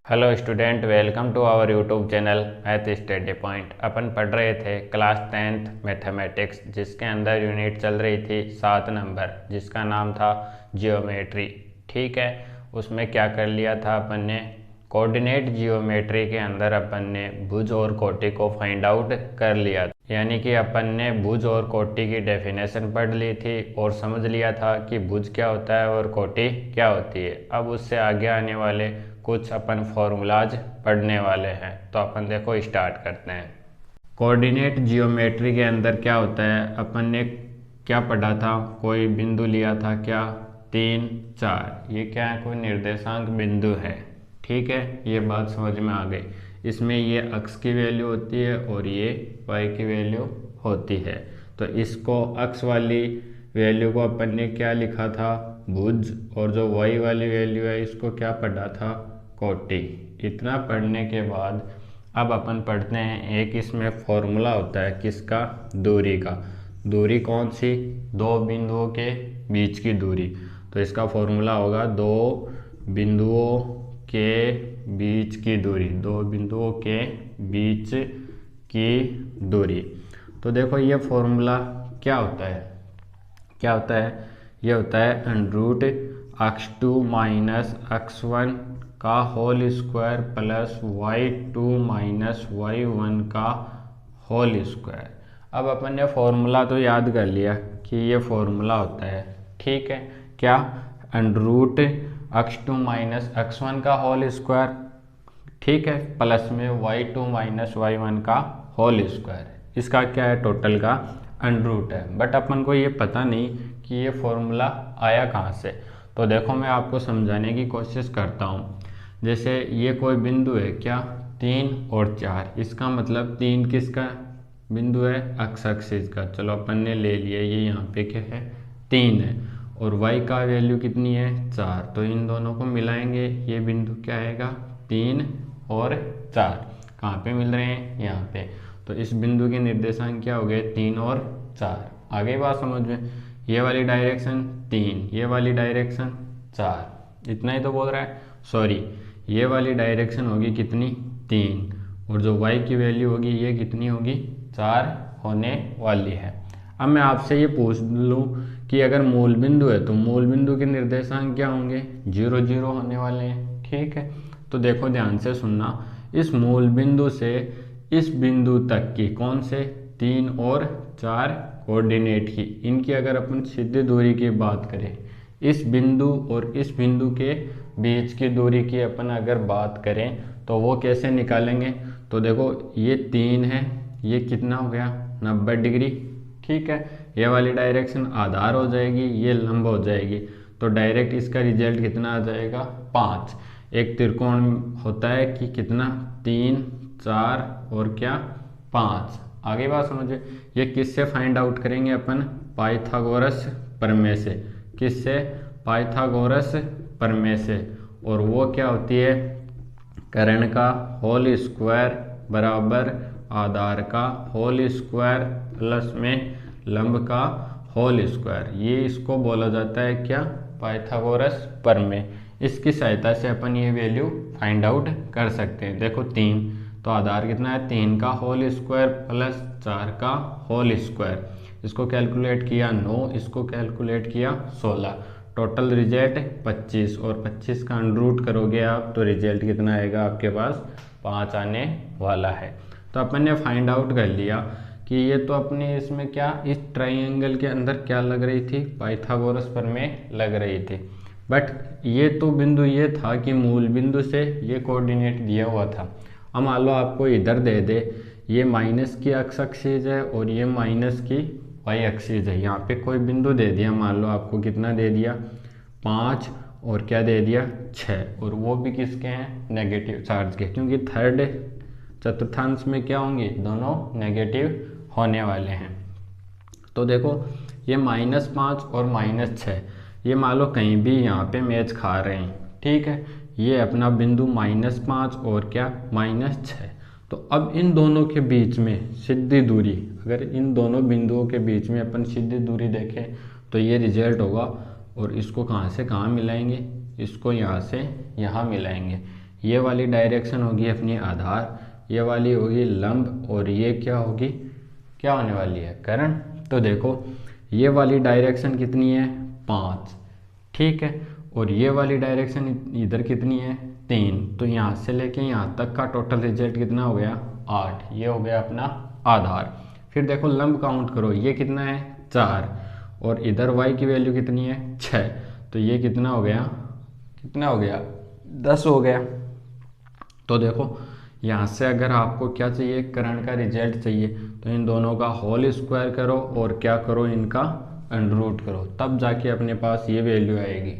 Hello student, welcome to our YouTube channel math study point. अपन पढ़ रहे थे क्लास 10th मैथमेटिक्स, जिसके अंदर यूनिट चल रही थी 7 नंबर, जिसका नाम था जियोमेट्री। ठीक है, उसमें क्या कर लिया था अपन ने, कोऑर्डिनेट जियोमेट्री के अंदर अपन ने भुज और कोटि को फाइंड आउट कर लिया। यानी कि अपन ने भुज और कोटि की डेफिनेशन पढ़ ली थी और समझ लिया था कि भुज क्या होता है और कोटि क्या होती है। अब उससे आगे आने वाले कुछ अपन फॉर्मूलाज पढ़ने वाले हैं, तो अपन देखो स्टार्ट करते हैं। कोऑर्डिनेट जियोमेट्री के अंदर क्या होता है, अपन ने क्या पढ़ा था, कोई बिंदु लिया था, क्या 3 4, ये क्या है, कोई निर्देशांक बिंदु है। ठीक है, ये बात समझ में आ गई। इसमें ये अक्ष की वैल्यू होती है और ये वाई की वैल्यू होती है। तो इसको अक्ष वाली वैल्यू को अपन ने क्या लिखा था, भुज, और जो वाई वाली वैल्यू है इसको क्या पढ़ा था, कोटि। इतना पढ़ने के बाद अब अपन पढ़ते हैं, एक इसमें फॉर्मूला होता है किसका, दूरी का। दूरी कौन सी, दो बिंदुओं के बीच की दूरी। तो इसका फॉर्मूला होगा दो बिंदुओं के बीच की दूरी, दो बिंदुओं के बीच की दूरी। तो देखो ये फॉर्मूला क्या होता है, क्या होता है, ये होता है अंडरूट x2 माइनस x1 का whole square plus y2 minus y1 का होल स्क्वायर। अब अपन ने फॉर्मूला तो याद कर लिया कि ये फॉर्मूला होता है, ठीक है, क्या, अंडरूट x2 माइनस x1 का होल स्क्वायर, ठीक है, प्लस में y2 माइनस y1 का होल स्क्वायर। इसका क्या है, टोटल का अंडरूट है। बट अपन को ये पता नहीं कि ये फॉर्मूला आया कहाँ से। तो देखो मैं आपको समझाने की कोशिश करता हूँ। जैसे ये कोई बिंदु है, क्या 3 और 4, इसका मतलब 3 किसका बिंदु है, एक्स एक्सिस का। चलो अपन ने ले लिया, ये यहाँ पे क्या है, 3 है, और y का वैल्यू कितनी है, 4। तो इन दोनों को मिलाएंगे, ये बिंदु क्या आएगा, 3 और 4। कहाँ पे मिल रहे हैं, यहाँ पे। तो इस बिंदु के निर्देशांक क्या हो गए, 3 और 4। आगे बात समझ में, ये वाली डायरेक्शन 3, ये वाली डायरेक्शन 4, इतना ही तो बोल रहा है। सॉरी, ये वाली डायरेक्शन होगी कितनी, 3, और जो y की वैल्यू होगी ये कितनी होगी, 4 होने वाली है। अब मैं आपसे ये पूछ लूँ कि अगर मूल बिंदु है तो मूल बिंदु के निर्देशांक क्या होंगे, 0 0 होने वाले हैं। ठीक है, तो देखो ध्यान से सुनना, इस मूल बिंदु से इस बिंदु तक की, कौन से, 3 और 4 कोऑर्डिनेट की, इनकी अगर अपन सीधी दूरी की बात करें, इस बिंदु और इस बिंदु के बीच की दूरी की अपन अगर बात करें तो वो कैसे निकालेंगे। तो देखो ये 3 है, ये कितना हो गया, 90 डिग्री। ठीक है, ये वाली डायरेक्शन आधार हो जाएगी, ये लंब हो जाएगी। तो डायरेक्ट इसका रिजल्ट कितना आ जाएगा, 5। एक त्रिकोण होता है कि कितना, 3 4 और क्या, 5। आगे बात समझिए, ये किससे फाइंड आउट करेंगे अपन, पाइथागोरस प्रमेय से। किससे, पाइथागोरस प्रमेय से। और वो क्या होती है, कर्ण का होल स्क्वायर बराबर आधार का होल स्क्वायर प्लस में लंब का होल स्क्वायर। ये इसको बोला जाता है क्या, पाइथागोरस प्रमेय। इसकी सहायता से अपन ये वैल्यू फाइंड आउट कर सकते हैं। देखो 3, तो आधार कितना है, 3 का होल स्क्वायर प्लस 4 का होल स्क्वायर। इसको कैलकुलेट किया 9, इसको कैलकुलेट किया 16, टोटल रिजल्ट 25, और 25 का अंडरूट करोगे आप तो रिजल्ट कितना आएगा आपके पास, 5 आने वाला है। तो अपन ने फाइंड आउट कर लिया कि ये तो अपने इसमें क्या, इस ट्राइंगल के अंदर क्या लग रही थी, पाइथागोरस प्रमेय लग रही थी। बट ये तो बिंदु ये था कि मूल बिंदु से ये कोऑर्डिनेट दिया हुआ था। अब मान लो आपको इधर दे दे, ये माइनस की एक्स एक्सिस है और ये माइनस की वाई एक्सिस है। यहाँ पे कोई बिंदु दे दिया, मान लो आपको कितना दे दिया, 5, और क्या दे दिया, 6, और वो भी किसके हैं, नेगेटिव चार्ज के, क्योंकि थर्ड चतुर्थांश में क्या होंगे, दोनों नेगेटिव होने वाले हैं। तो देखो ये -5 और -6, ये मान लो कहीं भी यहाँ पे मैच खा रहे हैं। ठीक है, ये अपना बिंदु -5 और क्या, -6। तो अब इन दोनों के बीच में सीधी दूरी, अगर इन दोनों बिंदुओं के बीच में अपन सीधी दूरी देखें तो ये रिजल्ट होगा। और इसको कहाँ से कहाँ मिलाएंगे, इसको यहाँ से यहाँ मिलाएंगे। ये वाली डायरेक्शन होगी अपनी आधार, ये वाली होगी लंब, और ये क्या होगी, क्या होने वाली है, करण। तो देखो ये वाली डायरेक्शन कितनी है, 5, ठीक है, और ये वाली डायरेक्शन इधर कितनी है, 3। तो यहाँ से लेके यहाँ तक का टोटल रिजल्ट कितना हो गया, 8। ये हो गया अपना आधार। फिर देखो लंब काउंट करो, ये कितना है, 4, और इधर y की वैल्यू कितनी है, 6। तो ये कितना हो गया, कितना हो गया, 10 हो गया। तो देखो यहाँ से अगर आपको क्या चाहिए, करण का रिजल्ट चाहिए, तो इन दोनों का होल स्क्वायर करो और क्या करो, इनका अंडर रूट करो, तब जाके अपने पास ये वैल्यू आएगी।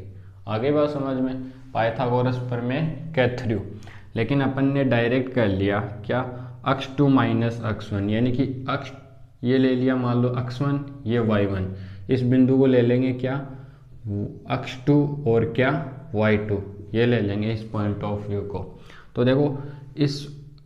आगे बात समझ में, पाइथागोरस प्रमेय के थ्रू। लेकिन अपन ने डायरेक्ट कर लिया क्या, अक्ष 2 माइनस अक्ष 1, यानी कि अक्ष ये ले लिया, मान लो अक्ष 1, ये y1, इस बिंदु को ले लेंगे क्या, अक्ष 2 और क्या y2, ये ले लेंगे इस पॉइंट ऑफ व्यू को। तो देखो इस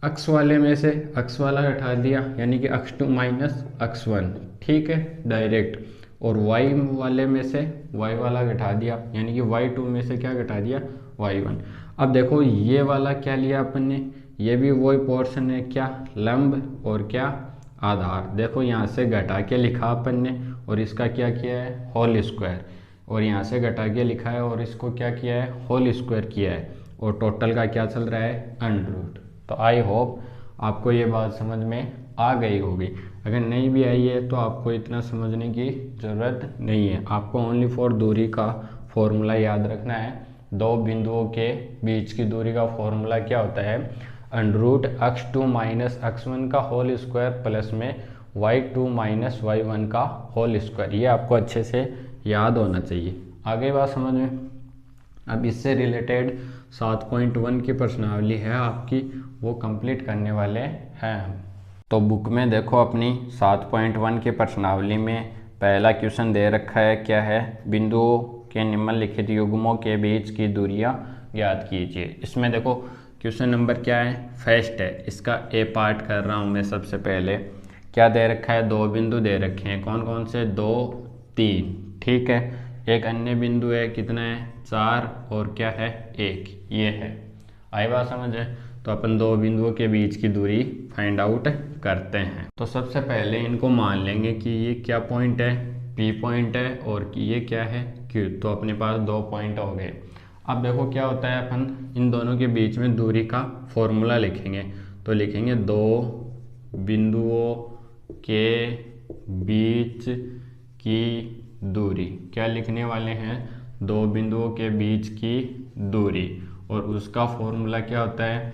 अक्ष वाले में से अक्ष वाला घटा दिया, यानी कि अक्ष 2 माइनस अक्ष 1, ठीक है, डायरेक्ट, और y वाले में से y वाला घटा दिया, यानी कि y2 में से क्या घटा दिया, y1। अब देखो ये वाला क्या लिया अपन ने, ये भी वही पोर्शन है, क्या, लंब और क्या, आधार। देखो यहाँ से घटा के लिखा अपन ने, और इसका क्या किया है, होल स्क्वायर, और यहाँ से घटा के लिखा है और इसको क्या किया है, होल स्क्वायर किया है, और टोटल का क्या चल रहा है, अंडर रूट। तो आई होप आपको ये बात समझ में आ गई होगी। अगर नहीं भी आई है तो आपको इतना समझने की ज़रूरत नहीं है, आपको ओनली फॉर दूरी का फॉर्मूला याद रखना है। दो बिंदुओं के बीच की दूरी का फॉर्मूला क्या होता है, अंडर रूट अक्ष 2 माइनस अक्ष 1 का होल स्क्वायर प्लस में y2 माइनस y1 का होल स्क्वायर। ये आपको अच्छे से याद होना चाहिए। आगे बात समझ में। अब इससे रिलेटेड 7.1 की प्रश्नावली है आपकी, वो कंप्लीट करने वाले हैं हम। तो बुक में देखो अपनी 7.1 की प्रश्नावली में पहला क्वेश्चन दे रखा है, क्या है, बिंदुओं के निम्नलिखित युग्मों के बीच की दूरियां ज्ञात कीजिए। इसमें देखो क्वेश्चन नंबर क्या है, फर्स्ट है, इसका ए पार्ट कर रहा हूँ मैं। सबसे पहले क्या दे रखा है, दो बिंदु दे रखे हैं, कौन कौन से, 2 3, ठीक है। एक अन्य बिंदु है, कितना है, 4, और क्या है, 1, ये है। आई बात समझ है। तो अपन दो बिंदुओं के बीच की दूरी फाइंड आउट करते हैं। तो सबसे पहले इनको मान लेंगे कि ये क्या पॉइंट है, P पॉइंट है, और ये क्या है, Q। तो अपने पास 2 पॉइंट हो गए। अब देखो क्या होता है, अपन इन दोनों के बीच में दूरी का फॉर्मूला लिखेंगे। तो लिखेंगे दो बिंदुओं के बीच की दूरी, क्या लिखने वाले हैं, दो बिंदुओं के बीच की दूरी, और उसका फॉर्मूला क्या होता है,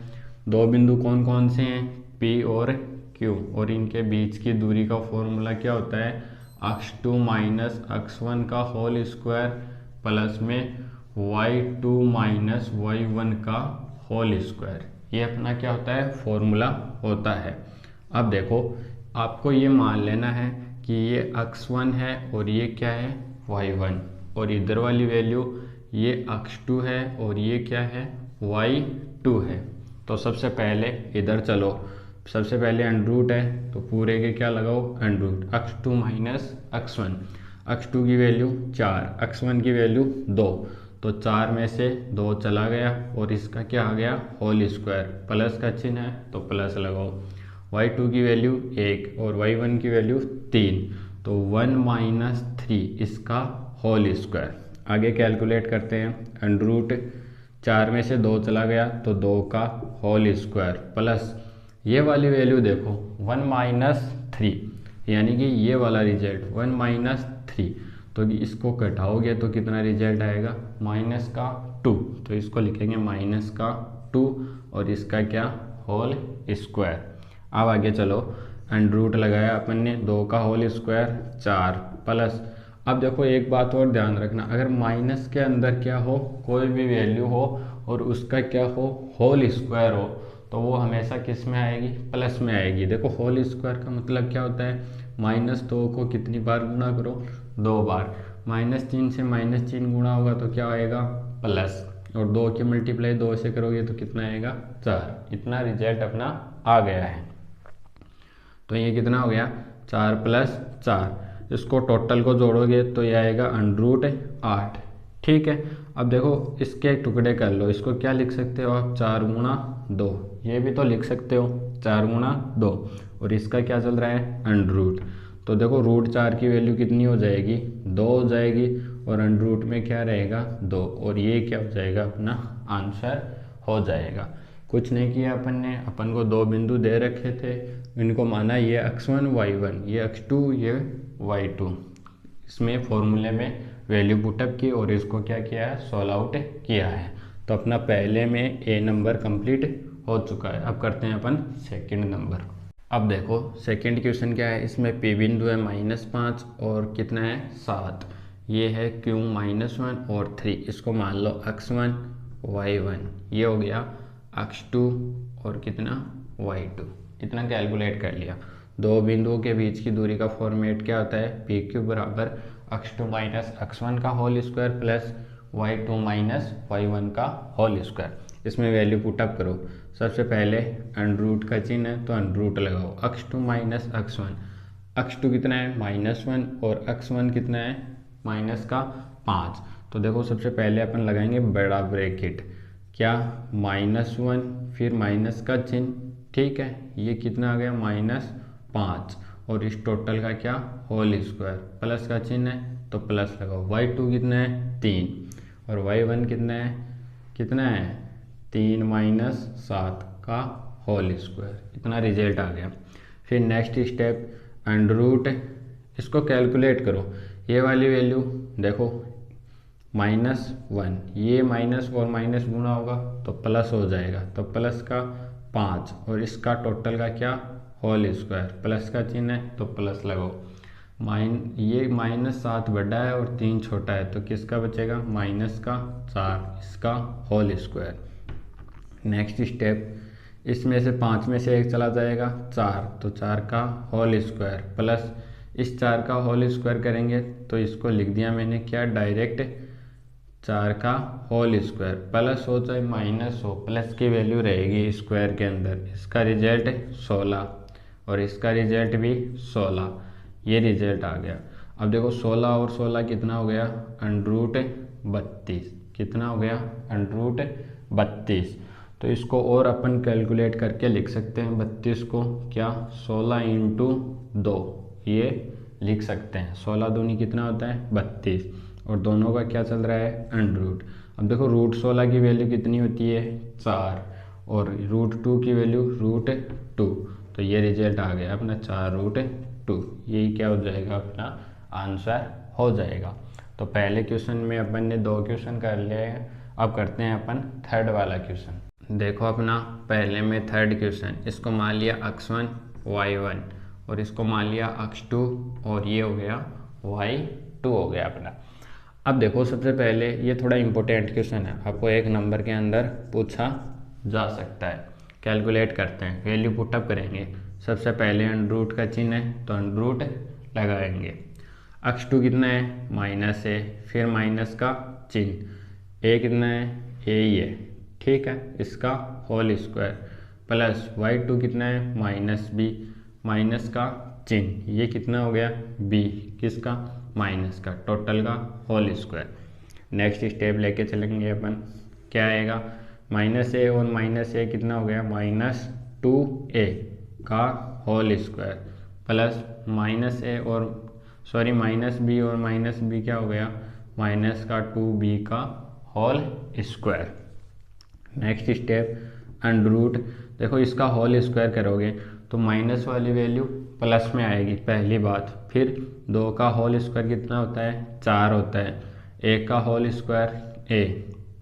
दो बिंदु कौन कौन से हैं, P और Q, और इनके बीच की दूरी का फॉर्मूला क्या होता है, अक्ष 2 माइनस अक्ष 1 का होल स्क्वायर प्लस में y2 माइनस y1 का होल स्क्वायर। ये अपना क्या होता है, फॉर्मूला होता है। अब देखो आपको ये मान लेना है कि ये अक्ष 1 है और ये क्या है, y1, और इधर वाली वैल्यू ये अक्ष 2 है और ये क्या है, y2 है। तो सबसे पहले इधर चलो, सबसे पहले अंडर रूट है, तो पूरे के क्या लगाओ, अंडर रूट, अक्ष 2 माइनस अक्ष 1, अक्ष 2 की वैल्यू 4, अक्ष 1 की वैल्यू 2, तो 4 में से 2 चला गया, और इसका क्या आ गया, होल स्क्वायर, प्लस का चिन्ह है तो प्लस लगाओ, y2 की वैल्यू 1 और y1 की वैल्यू 3, तो 1 माइनस 3 इसका होल स्क्वायर। आगे कैलकुलेट करते हैं, अंडर रूट 4 में से 2 चला गया तो 2 का होल स्क्वायर प्लस ये वाली वैल्यू देखो 1 माइनस 3, यानी कि ये वाला रिजल्ट 1 माइनस 3, तो इसको घटाओगे तो कितना रिजल्ट आएगा, माइनस का 2, तो इसको लिखेंगे माइनस का 2, और इसका क्या, होल स्क्वायर। अब आगे चलो, अंडर रूट लगाया अपन ने, 2 का होल स्क्वायर 4 प्लस, अब देखो एक बात और ध्यान रखना, अगर माइनस के अंदर क्या हो, कोई भी वैल्यू हो और उसका क्या हो, होल स्क्वायर हो, तो वो हमेशा किस में आएगी, प्लस में आएगी। देखो होल स्क्वायर का मतलब क्या होता है, -2 को कितनी बार गुणा करो, 2 बार, -3 से -3 गुणा होगा तो क्या आएगा, प्लस, और 2 की मल्टीप्लाई 2 से करोगे तो कितना आएगा, 4। इतना रिजल्ट अपना आ गया है। तो ये कितना हो गया, 4 + 4, इसको टोटल को जोड़ोगे तो ये आएगा अंडर रूट 8, ठीक है। अब देखो इसके टुकड़े कर लो, इसको क्या लिख सकते हो आप, 4 गुणा 2, ये भी तो लिख सकते हो 4 गुणा 2, और इसका क्या चल रहा है, अंडर रूट। तो देखो रूट 4 की वैल्यू कितनी हो जाएगी, 2 हो जाएगी, और अंडर रूट में क्या रहेगा, 2, और ये क्या हो जाएगा, अपना आंसर हो जाएगा। कुछ नहीं किया अपन ने, अपन को 2 बिंदु दे रखे थे, इनको माना ये x1 y1, ये x2 ये y2, इसमें फॉर्मूले में वैल्यू पुटअप की और इसको क्या किया है, सॉल्व आउट किया है। तो अपना पहले में ए नंबर कंप्लीट हो चुका है। अब करते हैं अपन सेकंड नंबर। अब देखो सेकंड क्वेश्चन क्या है, इसमें पी बिंदु है -5 और कितना है, 7, ये है क्यू -1 और 3, इसको मान लो x1 y1, ये हो गया x2 और कितना y2, इतना कैलकुलेट कर लिया। दो बिंदुओं के बीच की दूरी का फॉर्मेट क्या होता है, पी क्यू बराबर x2 माइनस x1 का whole square plus y2 minus y1 का होल स्क्वायर। इसमें वैल्यू पुटअप करो। सबसे पहले अंडर रूट का चिन्ह है तो अंडर रूट लगाओ, x2 माइनस x1, x2 कितना है -1 और x1 कितना है माइनस का 5। तो देखो सबसे पहले अपन लगाएंगे बड़ा ब्रैकेट, क्या -1 फिर माइनस का चिन्ह, ठीक है, ये कितना आ गया -5, और इस टोटल का क्या होल स्क्वायर, प्लस का चिन्ह है तो प्लस लगाओ। y2 कितना है 3 और y1 कितना है 3 माइनस 7 का होल स्क्वायर, इतना रिजल्ट आ गया। फिर नेक्स्ट स्टेप अंडर रूट, इसको कैलकुलेट करो। ये वाली वैल्यू देखो -1, ये माइनस और माइनस गुना होगा तो प्लस हो जाएगा, तो प्लस का 5 और इसका टोटल का क्या होल स्क्वायर, प्लस का चिन्ह है तो प्लस लगाओ। ये -7 बड़ा है और 3 छोटा है, तो किसका बचेगा माइनस का 4, इसका होल स्क्वायर। नेक्स्ट स्टेप, इसमें से 5 में से 1 चला जाएगा 4, तो 4 का होल स्क्वायर प्लस इस 4 का होल स्क्वायर करेंगे तो इसको लिख दिया मैंने क्या डायरेक्ट 4 का होल स्क्वायर, प्लस हो चाहे माइनस हो, प्लस की वैल्यू रहेगी स्क्वायर के अंदर। इसका रिजल्ट 16 और इसका रिजल्ट भी 16, ये रिजल्ट आ गया। अब देखो 16 और 16 कितना हो गया, अंडर रूट 32, कितना हो गया अंडर रूट 32। तो इसको और अपन कैलकुलेट करके लिख सकते हैं 32 को क्या 16 इंटू 2, ये लिख सकते हैं। 16 दूनी कितना होता है 32 और दोनों का क्या चल रहा है अंडर रूट। अब देखो रूट 16 की वैल्यू कितनी होती है 4 और रूट 2 की वैल्यू रूट 2, तो ये रिजल्ट आ गया अपना 4 रूट 2, यही क्या हो जाएगा अपना आंसर हो जाएगा। तो पहले क्वेश्चन में अपन ने 2 क्वेश्चन कर लिए हैं, अब करते हैं अपन थर्ड वाला क्वेश्चन। देखो अपना पहले में थर्ड क्वेश्चन, इसको मान लिया x1 y1 और इसको मान लिया x2 और ये हो गया y2 हो गया अपना। अब देखो सबसे पहले ये थोड़ा इम्पोर्टेंट क्वेश्चन है, आपको 1 नंबर के अंदर पूछा जा सकता है। कैलकुलेट करते हैं, वैल्यू पुटअप करेंगे। सबसे पहले अंडर रूट का चिन्ह है तो अंडर रूट लगाएंगे। x2 कितना है -a, फिर माइनस का चिन्ह, a कितना है a ही है, ठीक है, इसका होल स्क्वायर प्लस y2 कितना है -b, माइनस का चिन्ह, ये कितना हो गया b, किसका माइनस का, टोटल का होल स्क्वायर। नेक्स्ट स्टेप लेके चलेंगे अपन, क्या आएगा -a और -a कितना हो गया -2a का होल स्क्वायर प्लस -a और -b और -b क्या हो गया माइनस का 2b का whole square. Next step under root, देखो इसका होल स्क्वायर करोगे तो माइनस वाली वैल्यू प्लस में आएगी पहली बात, फिर 2 का होल स्क्वायर कितना होता है 4 होता है, 1 का होल स्क्वायर a,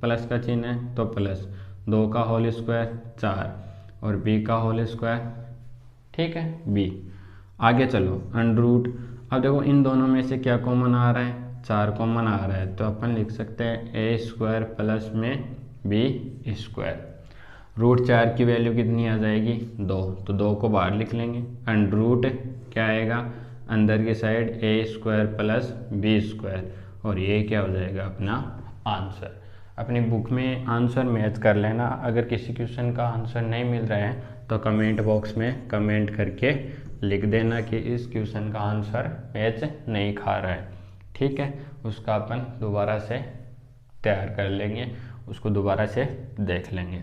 प्लस का चिन्ह है तो प्लस, 2 का होल स्क्वायर 4 और b का होल स्क्वायर, ठीक है b। आगे चलो अंडर रूट, अब देखो इन दोनों में से क्या कॉमन आ रहा है 4 कॉमन आ रहा है, तो अपन लिख सकते हैं a स्क्वायर प्लस में b स्क्वायर। रूट 4 की वैल्यू कितनी आ जाएगी 2, तो 2 को बाहर लिख लेंगे। अंडर रूट क्या आएगा अंदर की side a square plus b square और ये क्या हो जाएगा अपना आंसर। अपनी बुक में आंसर मैच कर लेना, अगर किसी क्वेश्चन का आंसर नहीं मिल रहा है तो कमेंट बॉक्स में कमेंट करके लिख देना कि इस क्वेश्चन का आंसर मैच नहीं खा रहा है, ठीक है, उसका अपन दोबारा से तैयार कर लेंगे, उसको दोबारा से देख लेंगे।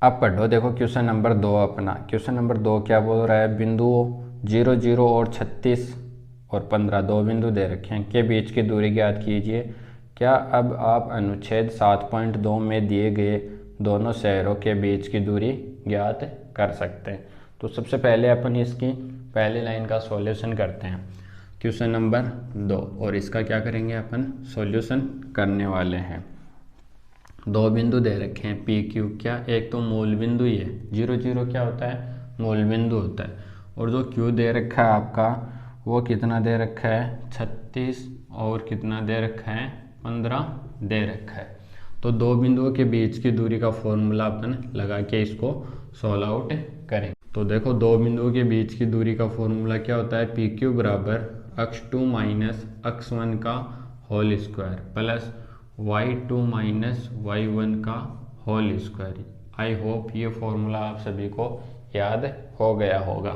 अब पढ़ो, देखो क्वेश्चन नंबर 2 अपना। क्वेश्चन नंबर 2 क्या बोल रहा है, बिंदुओं 0 0 और 36 और 15 दो बिंदु दे रखे हैं के बीच की दूरी ज्ञात कीजिए। क्या अब आप अनुच्छेद 7.2 में दिए गए दोनों शहरों के बीच की दूरी ज्ञात कर सकते हैं। तो सबसे पहले अपन इसकी पहली लाइन का सॉल्यूशन करते हैं, क्वेश्चन नंबर 2, और इसका क्या करेंगे अपन, सॉल्यूशन करने वाले हैं। दो बिंदु दे रखे हैं पी क्यू, क्या एक तो मूल बिंदु ही है, 0 0 क्या होता है, मूल बिंदु होता है, और जो क्यू दे रखा है आपका वो कितना दे रखा है 36 और कितना दे रखा है 15 दे रखा है। तो दो बिंदुओं के बीच की दूरी का फॉर्मूला अपन लगा के इसको सॉल्व आउट करेंगे। तो देखो दो बिंदुओं के बीच की दूरी का फॉर्मूला क्या होता है, पी क्यू बराबर x2 माइनस x1 का whole square plus y2 minus y1 का होल स्क्वायर। आई होप ये फॉर्मूला आप सभी को याद हो गया होगा।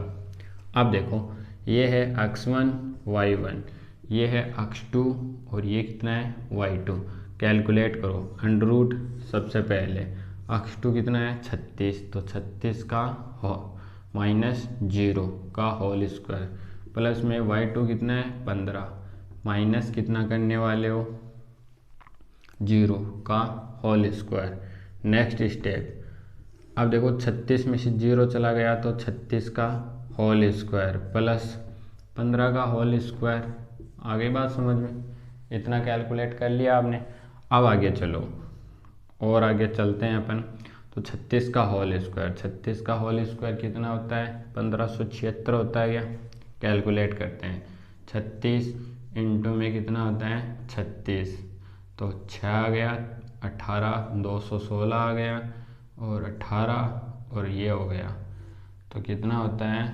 अब देखो ये है x1 y1, ये है x2 और ये कितना है y2। कैलकुलेट करो, अंडर रूट सबसे पहले x2 कितना है 36, तो 36 का हो माइनस 0 का होल स्क्वायर प्लस में y2 कितना है 15 माइनस कितना करने वाले हो 0 का होल स्क्वायर। नेक्स्ट स्टेप, अब देखो 36 में से 0 चला गया तो 36 का होल स्क्वायर प्लस 15 का होल स्क्वायर। आगे बात समझ में, इतना कैलकुलेट कर लिया आपने। अब आगे चलो और आगे चलते हैं अपन। तो 36 का होल स्क्वायर, 36 का होल स्क्वायर कितना होता है 1576 होता है क्या, कैलकुलेट करते हैं। 36 इंटू में कितना होता है 36, तो 6 आ गया, 18 216 आ गया और 18 और ये हो गया, तो कितना होता है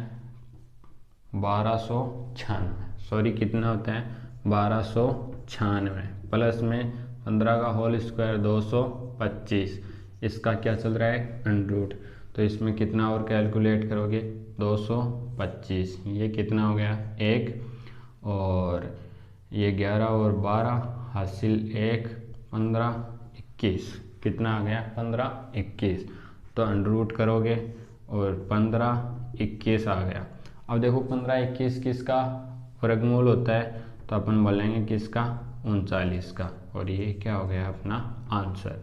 1296, सॉरी कितना होता है 1296 प्लस में 15 का होल स्क्वायर 225, इसका क्या चल रहा है अंडर रूट, तो इसमें कितना और कैलकुलेट करोगे 225, ये कितना हो गया 1 और ये 11 और 12 हासिल 1 15 21, कितना आ गया 15 21, तो अंडर रूट करोगे और 15 21 आ गया। अब देखो 15 21 किसका वर्गमूल होता है, तो अपन बोलेंगे किसका 39 का, और ये क्या हो गया अपना आंसर।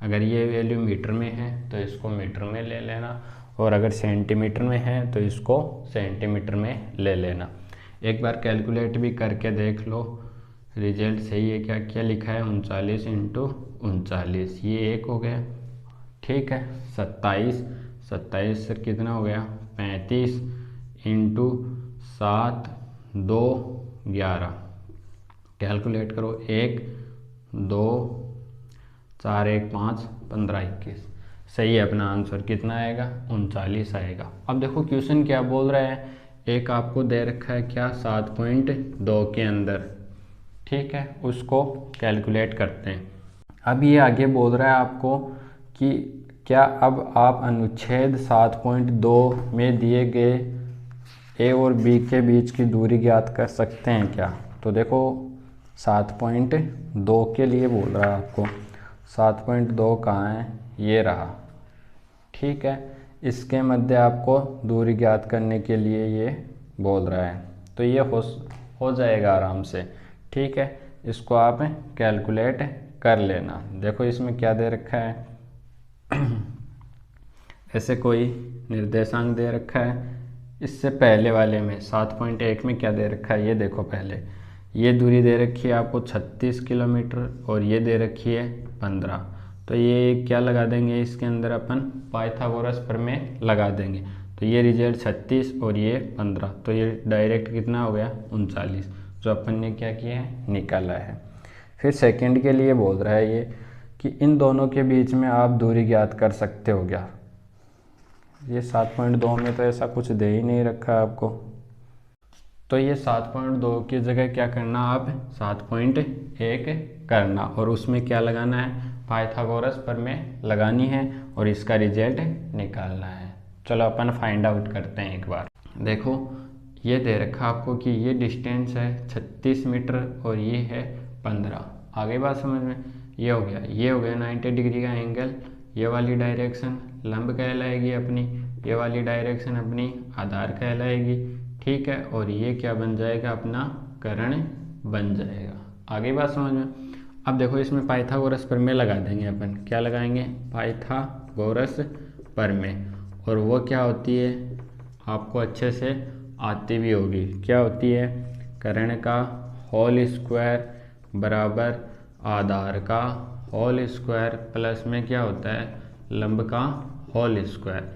अगर ये वैल्यू मीटर में है तो इसको मीटर में ले लेना, और अगर सेंटीमीटर में है तो इसको सेंटीमीटर में ले लेना। एक बार कैलकुलेट भी करके देख लो, रिजल्ट सही है क्या, क्या लिखा है 39 इंटू 39, ये 1 हो गया, ठीक है। 27 से कितना हो गया 35 इंटू 7 2 11, कैलकुलेट करो 1 2 4 1 5 15 21, सही है अपना आंसर कितना आएगा 39 आएगा। अब देखो क्वेश्चन क्या बोल रहा है, एक आपको दे रखा है क्या 7.2 के अंदर, ठीक है, उसको कैलकुलेट करते हैं। अब ये आगे बोल रहा है आपको कि क्या अब आप अनुच्छेद 7.2 में दिए गए ए और बी के बीच की दूरी ज्ञात कर सकते हैं क्या। तो देखो 7.2 के लिए बोल रहा है आपको, 7.2 कहाँ है, ये रहा, ठीक है। इसके मध्य आपको दूरी ज्ञात करने के लिए ये बोल रहा है, तो ये हो जाएगा आराम से, ठीक है। इसको आप कैलकुलेट कर लेना। देखो इसमें क्या दे रखा है ऐसे कोई निर्देशांक दे रखा है। इससे पहले वाले में 7.1 में क्या दे रखा है, ये देखो पहले ये दूरी दे रखी है आपको 36 किलोमीटर और ये दे रखी है 15, तो ये क्या लगा देंगे इसके अंदर अपन पाइथागोरस प्रमेय लगा देंगे, तो ये रिजल्ट 36 और ये 15, तो ये डायरेक्ट कितना हो गया 39, जो अपन ने क्या किया है निकाला है। फिर सेकंड के लिए बोल रहा है ये कि इन दोनों के बीच में आप दूरी ज्ञात कर सकते हो क्या। ये 7.2 में तो ऐसा कुछ दे ही नहीं रखा आपको, तो ये 7.2 की जगह क्या करना आप 7.1 करना, और उसमें क्या लगाना है पाइथागोरस प्रमेय लगानी है और इसका रिजल्ट निकालना है। चलो अपन फाइंड आउट करते हैं एक बार। देखो ये दे रखा आपको कि ये डिस्टेंस है 36 मीटर और ये है 15, आगे बात समझ में। ये हो गया, ये हो गया 90 डिग्री का एंगल, ये वाली डायरेक्शन लंब कहलाएगी अपनी, ये वाली डायरेक्शन अपनी आधार कहलाएगी, ठीक है। और ये क्या बन जाएगा, अपना कर्ण बन जाएगा। आगे बात समझ में। अब देखो इसमें पाइथागोरस प्रमेय लगा देंगे अपन, क्या लगाएंगे, पाइथागोरस प्रमेय। और वो क्या होती है, आपको अच्छे से आती भी होगी, क्या होती है, कर्ण का होल स्क्वायर बराबर आधार का होल स्क्वायर प्लस में क्या होता है, लंब का होल स्क्वायर।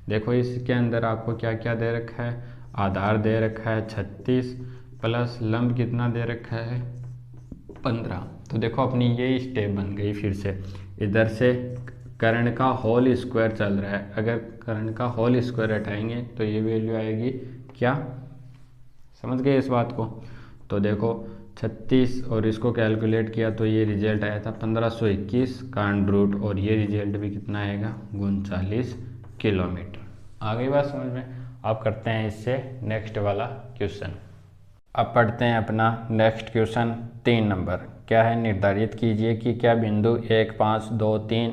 देखो इसके अंदर आपको क्या क्या दे रखा है, आधार दे रखा है 36 प्लस लंब कितना दे रखा है 15। तो देखो अपनी ये स्टेप बन गई। फिर से इधर से कर्ण का होल स्क्वायर चल रहा है, अगर कर्ण का होल स्क्वायर हटाएंगे तो ये वैल्यू आएगी क्या, समझ गए इस बात को। तो देखो 36 और इसको कैलकुलेट किया तो ये रिजल्ट आया था 1521 का अंडर, और ये रिजल्ट भी कितना आएगा 39 किलोमीटर। आगे बात समझ में। अब करते हैं इससे नेक्स्ट वाला क्वेश्चन। अब पढ़ते हैं अपना नेक्स्ट क्वेश्चन 3 नंबर। क्या है, निर्धारित कीजिए कि क्या बिंदु 1, 5, 2, 3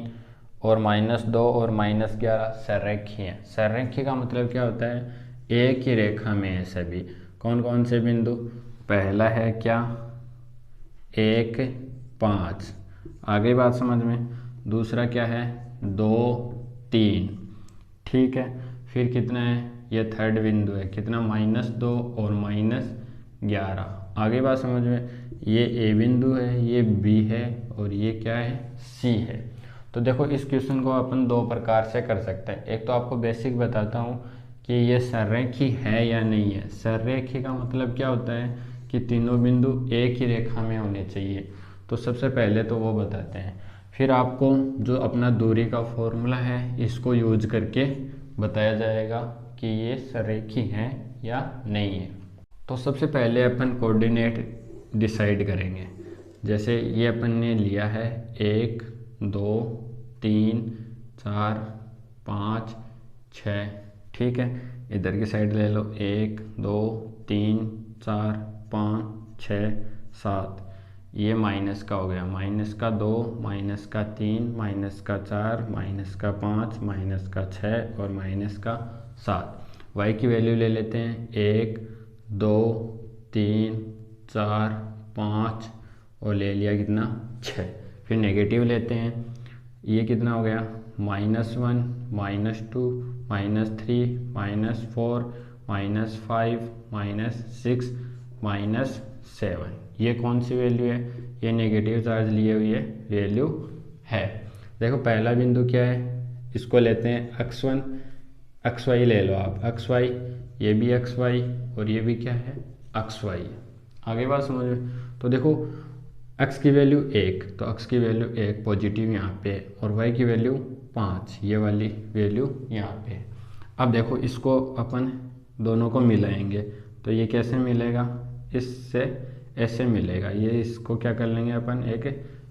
और -2 और -11 सररेखीय हैं। सररेखीय का मतलब क्या होता है, एक ही रेखा में है सभी। कौन कौन से बिंदु, पहला है क्या 1, 5, आगे बात समझ में। दूसरा क्या है 2, 3, ठीक है। फिर कितना है, ये थर्ड बिंदु है, कितना -2 और -11, आगे बात समझ में। ये ए बिंदु है, ये बी है और ये क्या है सी है। तो देखो इस क्वेश्चन को अपन 2 प्रकार से कर सकते हैं। एक तो आपको बेसिक बताता हूँ कि ये सररेखी है या नहीं है। सररेखी का मतलब क्या होता है कि तीनों बिंदु एक ही रेखा में होने चाहिए। तो सबसे पहले तो वो बताते हैं, फिर आपको जो अपना दूरी का फॉर्मूला है इसको यूज करके बताया जाएगा कि ये सररेखी है या नहीं है। तो सबसे पहले अपन कोऑर्डिनेट डिसाइड करेंगे। जैसे ये अपन ने लिया है 1, 2, 3, 4, 5, 6, ठीक है। इधर की साइड ले लो 1, 2, 3, 4, 5, 6, 7, ये माइनस का हो गया, -2, -3, -4, -5, -6 और -7। y की वैल्यू ले लेते हैं 1, 2, 3, 4, 5 और ले लिया कितना 6। फिर नेगेटिव लेते हैं, ये कितना हो गया -1, -2, -3, -4, -5, -6, -7। ये कौन सी वैल्यू है, ये नेगेटिव चार्ज लिए हुए वैल्यू है। देखो पहला बिंदु क्या है, इसको लेते हैं x1, xy ले लो आप, xy, ये भी xy और ये भी क्या है xy। आगे बात समझ में। तो देखो x की वैल्यू 1, तो x की वैल्यू 1 पॉजिटिव यहाँ पे, और y की वैल्यू 5, ये वाली वैल्यू यहाँ पे। अब देखो इसको अपन दोनों को मिलाएंगे, तो ये कैसे मिलेगा, इससे ऐसे मिलेगा। ये इसको क्या कर लेंगे अपन, एक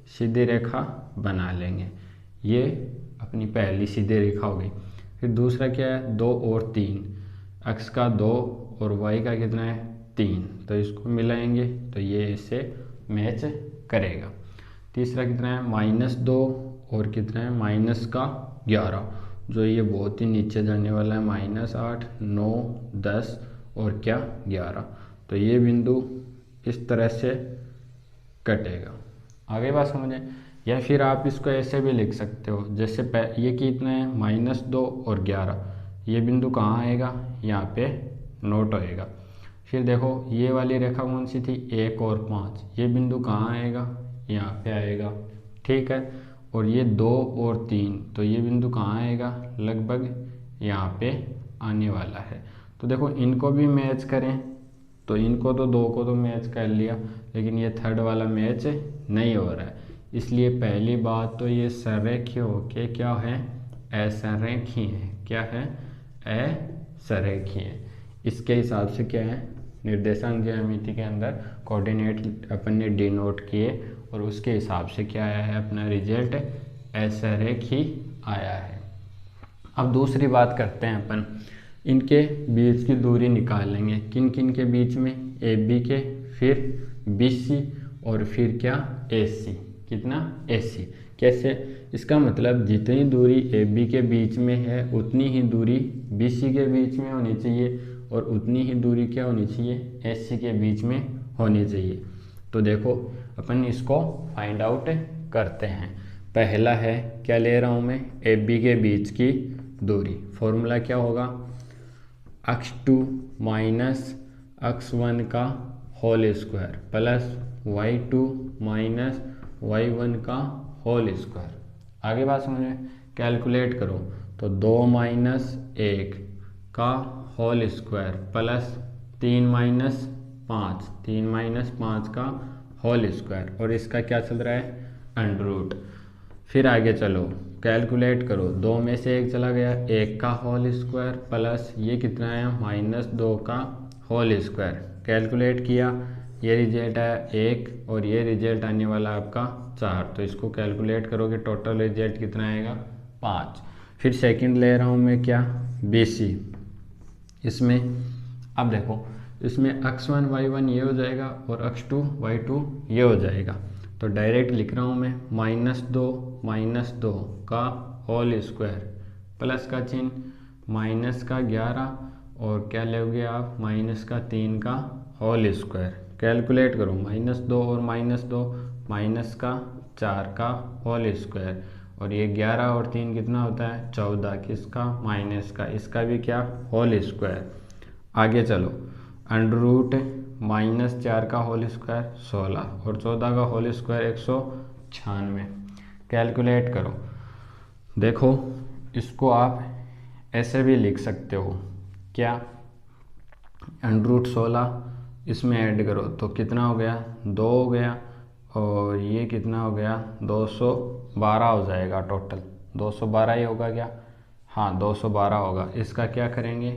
सीधी रेखा बना लेंगे। ये अपनी पहली सीधी रेखा हो गई। फिर दूसरा क्या है 2 और 3, x का 2 और y का कितना है 3, तो इसको मिलाएंगे तो ये इससे मैच करेगा। तीसरा कितना है -2 और कितना है -11, जो ये बहुत ही नीचे जाने वाला है, -8, 9, 10 और क्या 11। तो ये बिंदु इस तरह से कटेगा। आगे बात समझें। या फिर आप इसको ऐसे भी लिख सकते हो, जैसे ये कितना है -2 और 11, ये बिंदु कहाँ आएगा, यहाँ पे नोट होएगा। फिर देखो ये वाली रेखा कौन सी थी 1 और 5, ये बिंदु कहाँ आएगा, यहाँ पे आएगा, ठीक है। और ये 2 और 3, तो ये बिंदु कहाँ आएगा, लगभग यहाँ पे आने वाला है। तो देखो इनको भी मैच करें, तो इनको तो 2 को तो मैच कर लिया, लेकिन ये थर्ड वाला मैच नहीं हो रहा है। इसलिए पहली बात तो ये सररेखीय होके क्या है, असंरेखीय है। क्या है, असंरेखीय। इसके हिसाब से क्या है, निर्देशांक ज्यामिति के अंदर कोऑर्डिनेट अपन ने डिनोट किए और उसके हिसाब से क्या आया है, अपना रिजल्ट असंरेखीय आया है। अब दूसरी बात करते हैं अपन, इनके बीच की दूरी निकाल लेंगे। किन किन के बीच में, AB के, फिर BC और फिर क्या AC, कितना AC। कैसे? इसका मतलब जितनी दूरी AB के बीच में है उतनी ही दूरी BC के बीच में होनी चाहिए और उतनी ही दूरी क्या होनी चाहिए, AC के बीच में होनी चाहिए। तो देखो अपन इसको फाइंड आउट करते हैं। पहला है क्या ले रहा हूँ मैं, AB के बीच की दूरी। फॉर्मूला क्या होगा, x2 माइनस x1 का whole square plus y2 minus y1 का होल स्क्वायर। आगे बात समझ में, कैलकुलेट करो तो 2 माइनस 1 का होल स्क्वायर प्लस 3 माइनस 5 का होल स्क्वायर, और इसका क्या चल रहा है, अंडर रूट। फिर आगे चलो कैलकुलेट करो, 2 में से 1 चला गया, 1 का होल स्क्वायर प्लस ये कितना है -2 का होल स्क्वायर। कैलकुलेट किया, ये रिजल्ट आया 1 और ये रिजल्ट आने वाला आपका 4। तो इसको कैलकुलेट करोगे टोटल रिजल्ट कितना आएगा, 5। फिर सेकंड ले रहा हूँ मैं क्या, BC। इसमें अब देखो इसमें x1 y1 ये हो जाएगा और x2 y2 ये हो जाएगा। तो डायरेक्ट लिख रहा हूँ मैं -2 का होल स्क्वायर प्लस का चिन्ह माइनस का 11 और क्या लोगे आप -3 का होल स्क्वायर। कैलकुलेट करो -2 और -2 माइनस का 4 का होल स्क्वायर, और ये 11 और 3 कितना होता है 14, किसका माइनस का, इसका भी क्या होल स्क्वायर। आगे चलो अंडर रूट -4 का होल स्क्वायर 16 और 14 का होल स्क्वायर 196। कैलकुलेट करो, देखो इसको आप ऐसे भी लिख सकते हो, क्या अंडर रूट 16 इसमें ऐड करो तो कितना हो गया 2 हो गया, और ये कितना हो गया 212 हो जाएगा टोटल। 212 ही होगा क्या, हाँ 212 होगा। इसका क्या करेंगे,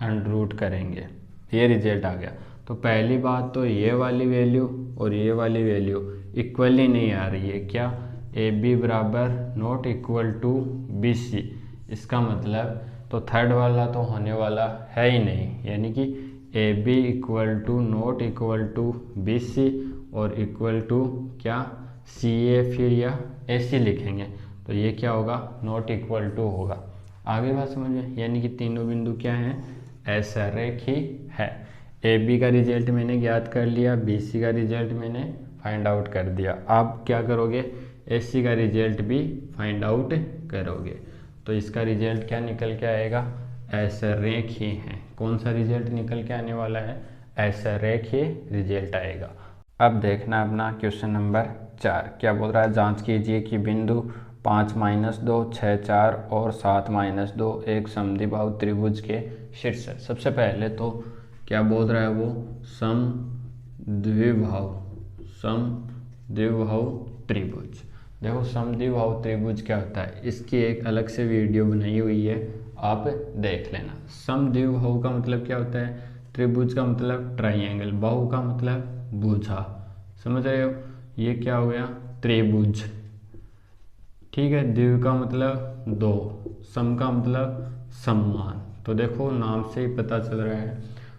अंडर रूट करेंगे, ये रिजल्ट आ गया। तो पहली बात तो ये वाली वैल्यू और ये वाली वैल्यू इक्वली नहीं आ रही है, क्या AB बराबर नॉट इक्वल टू BC। इसका मतलब तो थर्ड वाला तो होने वाला है ही नहीं, यानी कि AB equal to not equal to BC और इक्वल टू क्या CA फिर या AC लिखेंगे, तो ये क्या होगा नॉट इक्वल टू होगा। आगे बात समझिए, यानी कि तीनों बिंदु क्या हैं, असरेखी है। AB का रिजल्ट मैंने ज्ञात कर लिया, BC का रिजल्ट मैंने फाइंड आउट कर दिया। आप क्या करोगे, AC का रिजल्ट भी फाइंड आउट करोगे। तो इसका रिजल्ट क्या निकल के आएगा, असरेखी है। कौन सा रिजल्ट निकल के आने वाला है, असरेखी रिजल्ट आएगा। अब देखना अपना क्वेश्चन नंबर 4 क्या बोल रहा है, जांच कीजिए कि बिंदु 5-2, 6-4 और 7-2 एक समद्विबाहु त्रिभुज के शीर्ष। सबसे पहले तो क्या बोल रहा है वो, समद्विबाहु त्रिभुज। देखो समद्विबाहु त्रिभुज क्या होता है, इसकी एक अलग से वीडियो बनाई हुई है, आप देख लेना। समद्विबाहु का मतलब क्या होता है, त्रिभुज का मतलब ट्राइंगल, बाहु का मतलब भुजा, समझ रहे हो। ये क्या हो गया त्रिभुज, ठीक है। द्वि का मतलब 2, सम का मतलब समान। तो देखो नाम से ही पता चल रहा है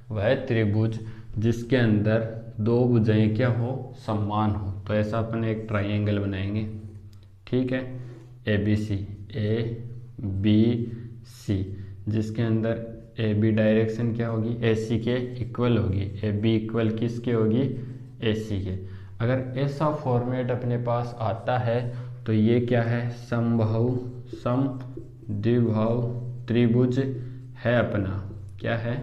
वह त्रिभुज जिसके अंदर 2 भुजाएं क्या हो, समान हो। तो ऐसा अपन एक ट्राइंगल बनाएंगे, ठीक है, ABC जिसके अंदर AB डायरेक्शन क्या होगी, AC के इक्वल होगी, AB इक्वल किसके होगी, AC के। अगर ऐसा फॉर्मेट अपने पास आता है तो ये क्या है, समद्विबाहु त्रिभुज है अपना, क्या है।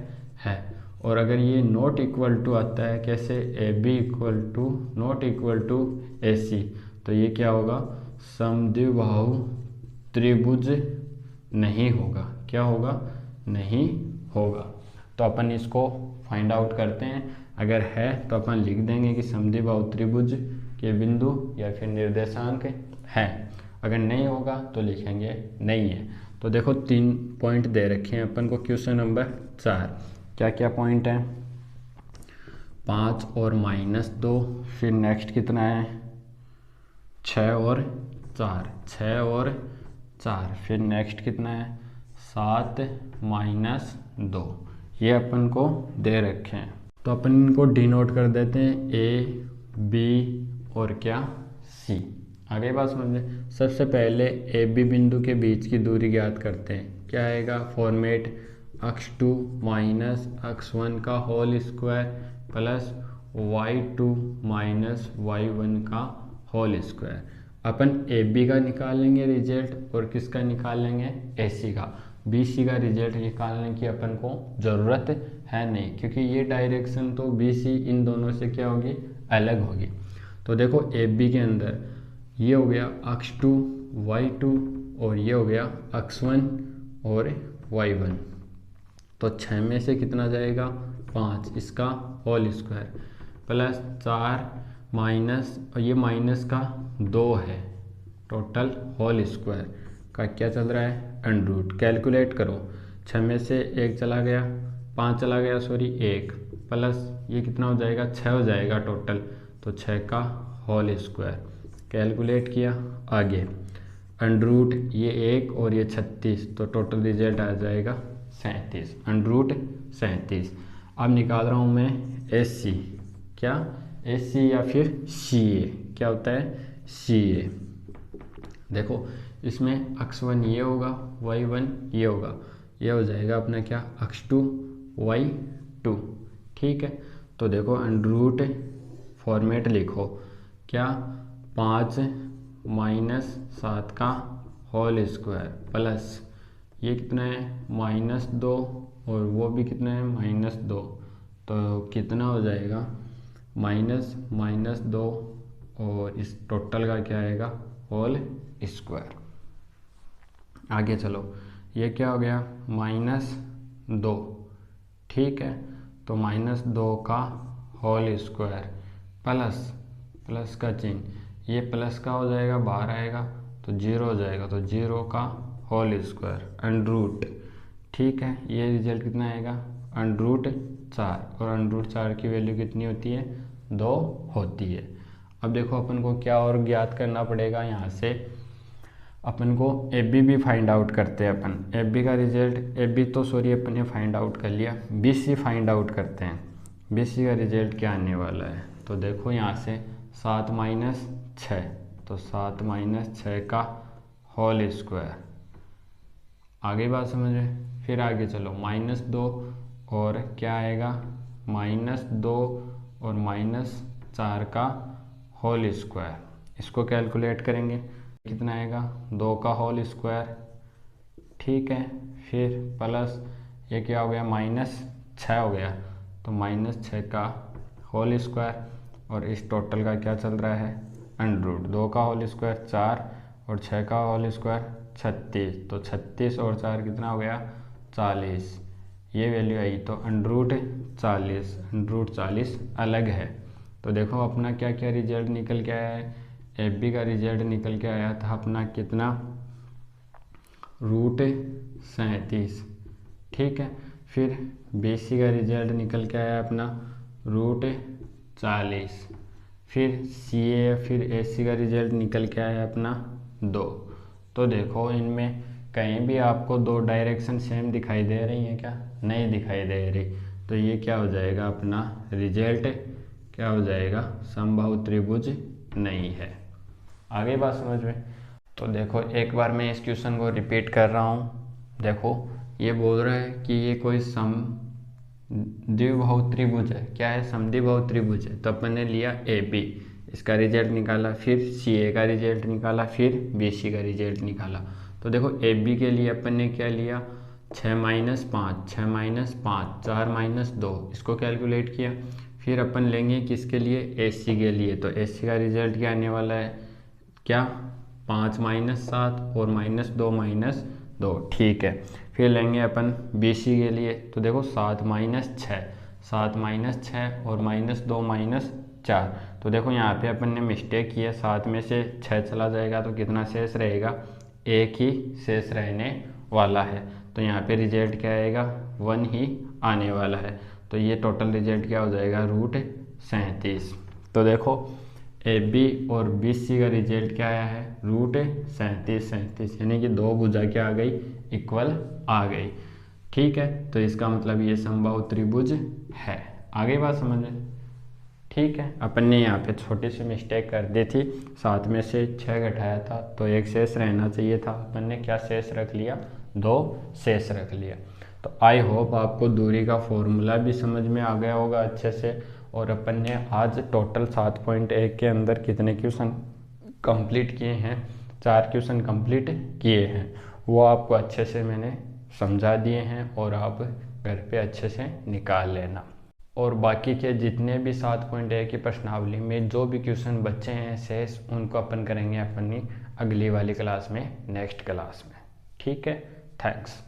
और अगर ये नॉट इक्वल टू आता है, कैसे, AB equal to not equal to AC, तो ये क्या होगा, समद्विबाहु त्रिभुज नहीं होगा। क्या होगा, नहीं होगा। तो अपन इसको फाइंड आउट करते हैं, अगर है तो अपन लिख देंगे कि समद्विबाहु त्रिभुज के बिंदु या फिर निर्देशांक हैं, अगर नहीं होगा तो लिखेंगे नहीं है। तो देखो 3 पॉइंट दे रखे हैं अपन को क्वेश्चन नंबर 4। क्या क्या पॉइंट है, 5 और -2, फिर नेक्स्ट कितना है 6 और 4, फिर नेक्स्ट कितना है 7-2, ये अपन को दे रखे हैं। तो अपन इनको डिनोट कर देते हैं A, B और क्या C। आगे बात समझे। सबसे पहले ए बी बिंदु के बीच की दूरी ज्ञात करते हैं। क्या आएगा फॉर्मेट x2 माइनस x1 का whole square plus y2 minus y1 का होल स्क्वायर। अपन ए बी का निकालेंगे रिजल्ट और किसका निकालेंगे ए सी का। बी सी का रिजल्ट निकालने की अपन को ज़रूरत है नहीं, क्योंकि ये डायरेक्शन तो बी सी इन दोनों से क्या होगी अलग होगी। तो देखो ए बी के अंदर ये हो गया x2 y2 और ये हो गया x1 और y1। तो 6 में से कितना जाएगा 5, इसका होल स्क्वायर प्लस 4 माइनस, और ये माइनस का 2 है, टोटल होल स्क्वायर का क्या चल रहा है अंडर रूट। कैलकुलेट करो, 6 में से 1 चला गया, 5 चला गया सॉरी 1, प्लस ये कितना हो जाएगा 6 हो जाएगा टोटल, तो 6 का होल स्क्वायर। कैलकुलेट किया आगे अंडर रूट ये 1 और ये 36, तो टोटल रिजल्ट आ जाएगा 37, अंडर रूट 37। अब निकाल रहा हूँ मैं एस सी, क्या एस सी या फिर सी ए, क्या होता है सी ए। देखो इसमें x1 ये होगा, y1 ये होगा, ये हो जाएगा अपना क्या x2 y2, ठीक है। तो देखो अंडर रूट फॉर्मेट लिखो, क्या 5 माइनस 7 का होल स्क्वायर प्लस ये कितना है -2 और वो भी कितना है -2, तो कितना हो जाएगा -2 और इस टोटल का क्या आएगा होल स्क्वायर। आगे चलो, ये क्या हो गया -2, ठीक है। तो -2 का होल स्क्वायर प्लस का चिन्ह, ये प्लस का हो जाएगा बाहर आएगा तो 0 हो जाएगा, तो 0 का होल स्क्वायर अंडर रूट, ठीक है। ये रिजल्ट कितना आएगा अंडर रूट 4, और अंडर रूट 4 की वैल्यू कितनी होती है 2 होती है। अब देखो अपन को क्या और ज्ञात करना पड़ेगा, यहाँ से अपन को ए बी भी फाइंड आउट करते हैं। अपन ए बी का रिजल्ट, ए बी तो सॉरी अपन ने फाइंड आउट कर लिया, बी सी फाइंड आउट करते हैं। बी सी का रिजल्ट क्या आने वाला है, तो देखो यहाँ से 7 माइनस 6, तो 7 माइनस 6 का होल स्क्वायर। आगे बात समझे, फिर आगे चलो -2 और क्या आएगा -2 और -4 का होल स्क्वायर, इसको कैलकुलेट करेंगे कितना आएगा 2 का होल स्क्वायर, ठीक है। फिर प्लस ये क्या हो गया -6 हो गया, तो -6 का होल स्क्वायर, और इस टोटल का क्या चल रहा है अंडर रूट। 2 का होल स्क्वायर 4 और 6 का होल स्क्वायर 36, तो 36 और 4 कितना हो गया 40, ये वैल्यू आई, तो अंडर रूट 40, अंडर रूट 40 अलग है। तो देखो अपना क्या क्या रिजल्ट निकल के आया है, ए बी का रिजल्ट निकल के आया था अपना कितना √37, ठीक है। फिर बी सी का रिजल्ट निकल के आया अपना √40, फिर सी ए फिर ए सी का रिजल्ट निकल के आया अपना 2। तो देखो इनमें कहीं भी आपको 2 डायरेक्शन सेम दिखाई दे रही हैं क्या, नहीं दिखाई दे रही, तो ये क्या हो जाएगा अपना रिजल्ट क्या हो जाएगा समबाहु त्रिभुज नहीं है। आगे बात समझ में। तो देखो एक बार मैं इस क्वेश्चन को रिपीट कर रहा हूँ। देखो ये बोल रहा है कि ये कोई समद्विबाहु त्रिभुज है, क्या है समद्विबाहु त्रिभुज है। तो अपन ने लिया ए बी, इसका रिजल्ट निकाला, फिर सी ए का रिजल्ट निकाला, फिर बी सी का रिजल्ट निकाला। तो देखो ए बी के लिए अपन ने क्या लिया 6 माइनस 5, 6 माइनस 5 4 माइनस 2, इसको कैलकुलेट किया। फिर अपन लेंगे किसके लिए ए सी के लिए, तो ए सी का रिजल्ट क्या आने वाला है क्या 5 माइनस 7 और -2 माइनस 2, ठीक है। फिर लेंगे अपन बी सी के लिए, तो देखो 7 माइनस 6, 7 माइनस 6 और -2 माइनस 4। तो देखो यहाँ पे अपन ने मिस्टेक की है, 7 में से 6 चला जाएगा तो कितना शेष रहेगा, 1 ही शेष रहने वाला है। तो यहाँ पे रिजल्ट क्या आएगा 1 ही आने वाला है। तो ये टोटल रिजल्ट क्या हो जाएगा √37। तो देखो ए बी और बी सी का रिजल्ट क्या आया है √37, यानी कि 2 भुजा क्या आ गई इक्वल आ गई, ठीक है। तो इसका मतलब ये समबाहु त्रिभुज है। आगे बात समझ में, ठीक है, अपन ने यहाँ पे छोटी सी मिस्टेक कर दी थी, 7 में से 6 घटाया था तो एक शेष रहना चाहिए था, अपन ने क्या शेष रख लिया, 2 शेष रख लिया। तो आई होप आपको दूरी का फॉर्मूला भी समझ में आ गया होगा अच्छे से। और अपन ने आज टोटल 7.1 के अंदर कितने क्वेश्चन कंप्लीट किए हैं, 4 क्वेश्चन कंप्लीट किए हैं, वो आपको अच्छे से मैंने समझा दिए हैं और आप घर पे अच्छे से निकाल लेना। और बाकी के जितने भी 7.1 की प्रश्नावली में जो भी क्वेश्चन बचे हैं शेष, उनको अपन करेंगे अपनी अगली वाली क्लास में, नेक्स्ट क्लास में। ठीक है, थैंक्स।